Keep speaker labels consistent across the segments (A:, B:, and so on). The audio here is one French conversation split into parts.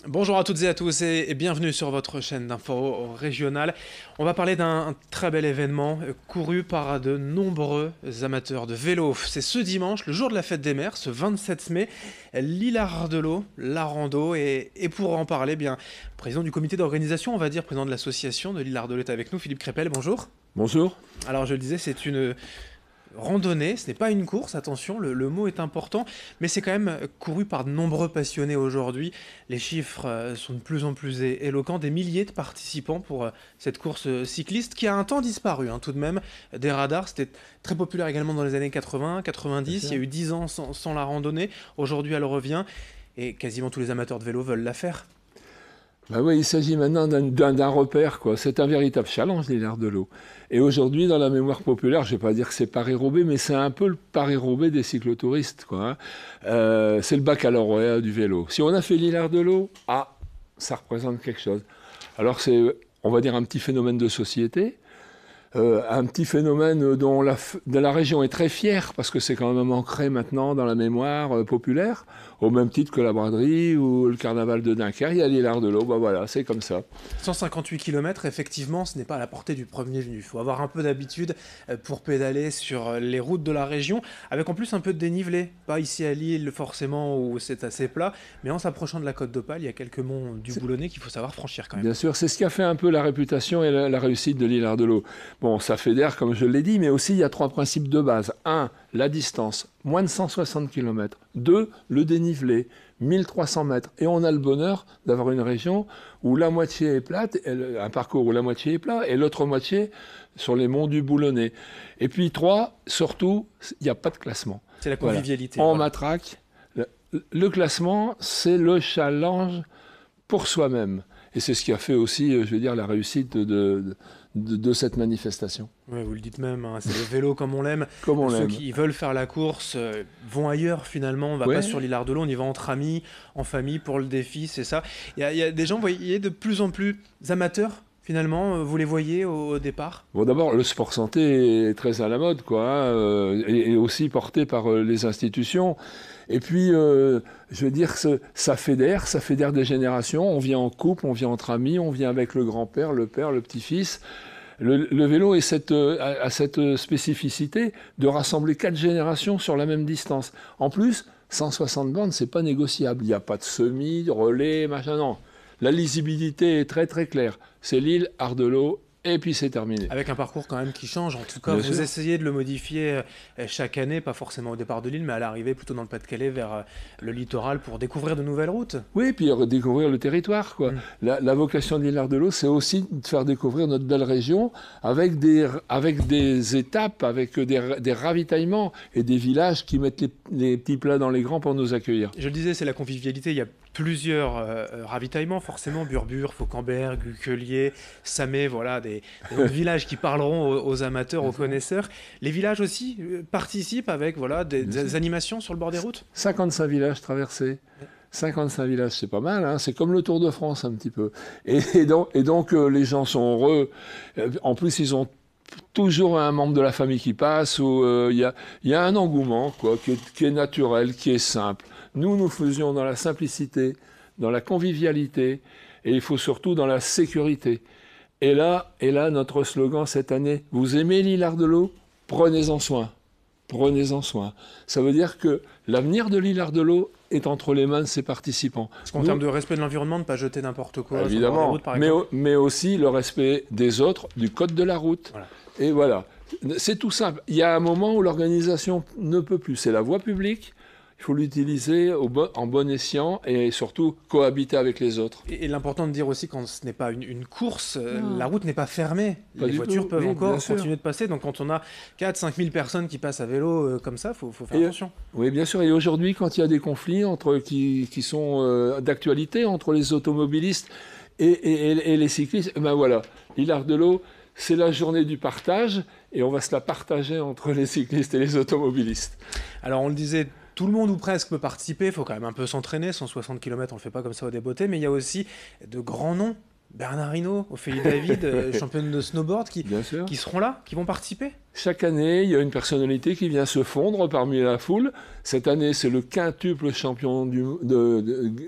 A: Bonjour à toutes et à tous et bienvenue sur votre chaîne d'info régionale. On va parler d'un très bel événement couru par de nombreux amateurs de vélo. C'est ce dimanche, le jour de la fête des mers, ce 27 mai, l'Île-Ardelot, la rando. Et pour en parler, bien, président du comité d'organisation, on va dire, président de l'association de l'Île-Ardelot est avec nous, Philippe Crépel, bonjour.
B: Bonjour.
A: Alors je le disais, c'est une randonnée, ce n'est pas une course, attention, le mot est important, mais c'est quand même couru par de nombreux passionnés aujourd'hui. Les chiffres sont de plus en plus éloquents, des milliers de participants pour cette course cycliste qui a un temps disparu, hein, tout de même, des radars. C'était très populaire également dans les années 80, 90, il y a eu 10 ans sans la randonnée. Aujourd'hui, elle revient et quasiment tous les amateurs de vélo veulent la faire.
B: Bah oui, il s'agit maintenant d'un repère, quoi. C'est un véritable challenge, les l'Ardelot. Et aujourd'hui, dans la mémoire populaire, je ne vais pas dire que c'est Paris-Roubaix, mais c'est un peu le Paris-Roubaix des cyclotouristes, quoi, hein. C'est le baccalauréat du vélo. Si on a fait l'Île-Ardelot, ça représente quelque chose. Alors c'est, on va dire, un petit phénomène de société. Un petit phénomène dont la région est très fière, parce que c'est quand même ancré maintenant dans la mémoire populaire, au même titre que la braderie ou le carnaval de Dunkerque. Il y a l'Île-Ardelot, bah voilà, c'est comme ça.
A: 158 km, effectivement, ce n'est pas à la portée du premier venu. Il faut avoir un peu d'habitude pour pédaler sur les routes de la région, avec en plus un peu de dénivelé. Pas ici à Lille, forcément, où c'est assez plat, mais en s'approchant de la Côte d'Opale, il y a quelques monts du Boulonnais qu'il faut savoir franchir quand même.
B: Bien sûr, c'est ce qui a fait un peu la réputation et la réussite de l'Île-Ardelot. Bon, ça fédère, comme je l'ai dit, mais aussi il y a 3 principes de base. 1, la distance, moins de 160 km. 2, le dénivelé, 1300 mètres. Et on a le bonheur d'avoir une région où la moitié est plate, un parcours où la moitié est plat, et l'autre moitié sur les monts du Boulonnais. Et puis 3, surtout, il n'y a pas de classement.
A: C'est la convivialité.
B: Voilà. En matraque, le classement, c'est le challenge pour soi-même. Et c'est ce qui a fait aussi, je veux dire, la réussite de cette manifestation.
A: Oui, vous le dites même, hein, c'est le vélo comme on l'aime.
B: Comme on
A: Ceux
B: l'aime.
A: qui veulent faire la course vont ailleurs finalement. On ne va pas sur l'Île-Ardelot, on y va entre amis, en famille pour le défi, c'est ça. Il y a des gens, vous voyez, de plus en plus amateurs. Finalement, vous les voyez au départ?
B: Bon, d'abord, le sport santé est très à la mode, quoi, hein, et aussi porté par les institutions. Et puis, je veux dire que ça fédère des générations. On vient en couple, on vient entre amis, on vient avec le grand-père, le père, le petit-fils. Le vélo a cette spécificité de rassembler 4 générations sur la même distance. En plus, 160 bornes, c'est pas négociable. Il n'y a pas de semis, de relais, machin, non. La lisibilité est très très claire. C'est l'Île-Ardelot et puis c'est terminé.
A: Avec un parcours quand même qui change. En tout cas,
B: Bien
A: vous
B: sûr.
A: essayez de le modifier chaque année, pas forcément au départ de l'île, mais à l'arrivée plutôt dans le Pas-de-Calais vers le littoral pour découvrir de nouvelles routes.
B: Oui, puis redécouvrir le territoire, quoi.
A: Mm.
B: La vocation de l'Île-Ardelot, c'est aussi de faire découvrir notre belle région avec des étapes, avec des ravitaillements et des villages qui mettent les petits plats dans les grands pour nous accueillir.
A: Je le disais, c'est la convivialité. Il y a plusieurs ravitaillements, forcément. Burbure, Fauquemberg, Uquelier, Samé, voilà, des villages qui parleront aux amateurs, aux connaisseurs. Les villages aussi participent avec voilà, des animations sur le bord des routes.
B: 55 villages traversés. 55 villages, c'est pas mal, hein, c'est comme le Tour de France un petit peu. Et donc les gens sont heureux. En plus, ils ont toujours un membre de la famille qui passe, où il y a un engouement, quoi, qui est naturel, qui est simple. Nous faisions dans la simplicité, dans la convivialité, et il faut surtout dans la sécurité. Et là, notre slogan cette année, vous aimez l'Île-Ardelot? Prenez-en soin. Prenez-en soin. Ça veut dire que l'avenir de l'Île-Ardelot est entre les mains de ses participants.
A: Parce qu'en termes de respect de l'environnement, ne pas jeter n'importe quoi sur le bord des
B: Évidemment,
A: routes, par exemple.
B: mais aussi le respect des autres, du code de la route.
A: Voilà.
B: Et voilà, c'est tout simple. Il y a un moment où l'organisation ne peut plus. C'est la voie publique. Il faut l'utiliser en bon escient et surtout cohabiter avec les autres.
A: Et l'important de dire aussi, quand ce n'est pas une course,
B: Non.
A: la route n'est pas fermée.
B: Pas
A: Les
B: du
A: voitures
B: tout,
A: peuvent
B: oui,
A: encore
B: bien sûr.
A: continuer de passer. Donc quand on a 4-5 000 personnes qui passent à vélo comme ça, il faut faire attention.
B: Oui, bien sûr. Et aujourd'hui, quand il y a des conflits qui sont d'actualité entre les automobilistes et les cyclistes, ben voilà, l'Île-Ardelot, c'est la journée du partage et on va se la partager entre les cyclistes et les automobilistes.
A: Alors on le disait, tout le monde ou presque peut participer, il faut quand même un peu s'entraîner, 160 km on ne le fait pas comme ça au débeauté, mais il y a aussi de grands noms Bernard Hinault, Ophélie David, championne de snowboard,
B: Bien sûr.
A: qui seront là, qui vont participer.
B: Chaque année, il y a une personnalité qui vient se fondre parmi la foule. Cette année, c'est le quintuple champion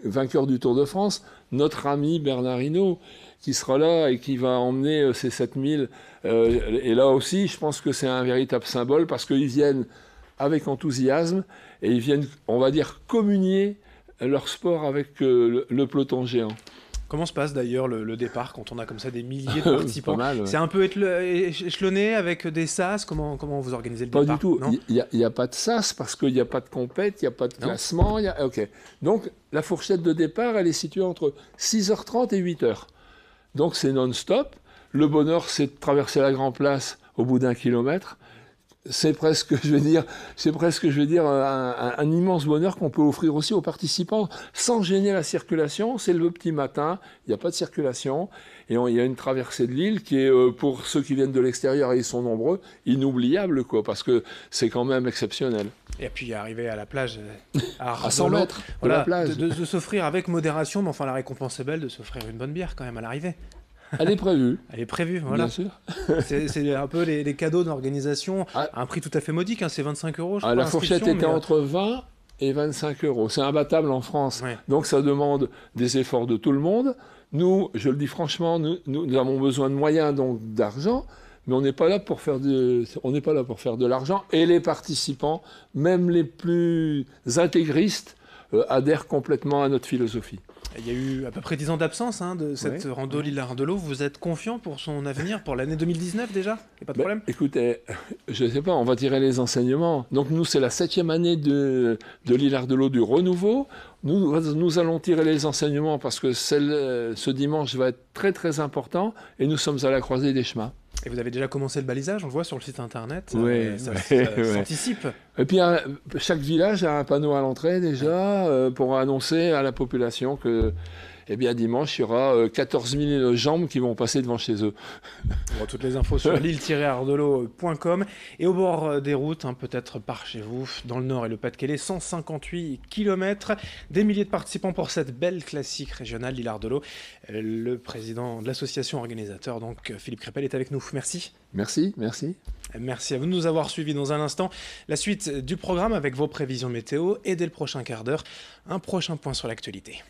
B: vainqueur du Tour de France, notre ami Bernard Hinault, qui sera là et qui va emmener ces 7000. Et là aussi, je pense que c'est un véritable symbole parce qu'ils viennent avec enthousiasme et ils viennent, on va dire, communier leur sport avec le peloton géant.
A: Comment se passe d'ailleurs le départ quand on a comme ça des milliers de participants?
B: Pas mal, ouais.
A: C'est un peu échelonné avec des sas? Comment vous organisez le
B: Pas
A: départ?
B: du tout.
A: Non.
B: Il n'y a pas de sas parce qu'il n'y a pas de compète, il n'y a pas de classement. OK. Donc, la fourchette de départ, elle est située entre 6h30 et 8h. Donc, c'est non-stop. Le bonheur, c'est de traverser la Grand Place au bout d'1 kilomètre. C'est presque, je vais dire, un immense bonheur qu'on peut offrir aussi aux participants sans gêner la circulation. C'est le petit matin, il n'y a pas de circulation et il y a une traversée de l'île qui est, pour ceux qui viennent de l'extérieur et ils sont nombreux, inoubliable, quoi, parce que c'est quand même exceptionnel.
A: Et puis arriver à la plage,
B: À 100 mètres de la plage.
A: de s'offrir avec modération, mais enfin la récompense est belle de s'offrir une bonne bière quand même à l'arrivée.
B: Elle est prévue.
A: Elle est prévue, voilà.
B: Bien sûr.
A: C'est un peu les cadeaux d'organisation
B: Ah.
A: à un prix tout à fait modique, hein, c'est 25 €. Je crois,
B: La fourchette
A: l'inscription,
B: était
A: mais,
B: entre 20 et 25 €. C'est imbattable en France.
A: Ouais.
B: Donc ça demande des efforts de tout le monde. Nous, je le dis franchement, nous avons besoin de moyens, donc d'argent, mais on n'est pas là pour faire de l'argent. Et les participants, même les plus intégristes, adhèrent complètement à notre philosophie.
A: Il y a eu à peu près 10 ans d'absence de cette rando L'Île-Ardelot. Vous êtes confiant pour son avenir, pour l'année 2019 déjà? Il n'y a pas de problème?
B: Écoutez, je ne sais pas, on va tirer les enseignements. Donc nous, c'est la 7e année de L'Île-Ardelot du renouveau. Nous allons tirer les enseignements parce que ce dimanche va être très très important et nous sommes à la croisée des chemins.
A: Et vous avez déjà commencé le balisage, on le voit sur le site internet.
B: Oui,
A: ça
B: ouais.
A: s'anticipe.
B: Et puis chaque village a un panneau à l'entrée déjà pour annoncer à la population que dimanche, il y aura 14 000 jambes qui vont passer devant chez eux.
A: Toutes les infos sur l'île-ardelot.com et au bord des routes, peut-être par chez vous, dans le Nord et le Pas-de-Calais, 158 km, des milliers de participants pour cette belle classique régionale L'Île-Ardelot. Le président de l'association organisateur, donc Philippe Crépel, est avec nous. Merci.
B: Merci.
A: Merci à vous de nous avoir suivis. Dans un instant, la suite du programme avec vos prévisions météo et dès le prochain quart d'heure, un prochain point sur l'actualité.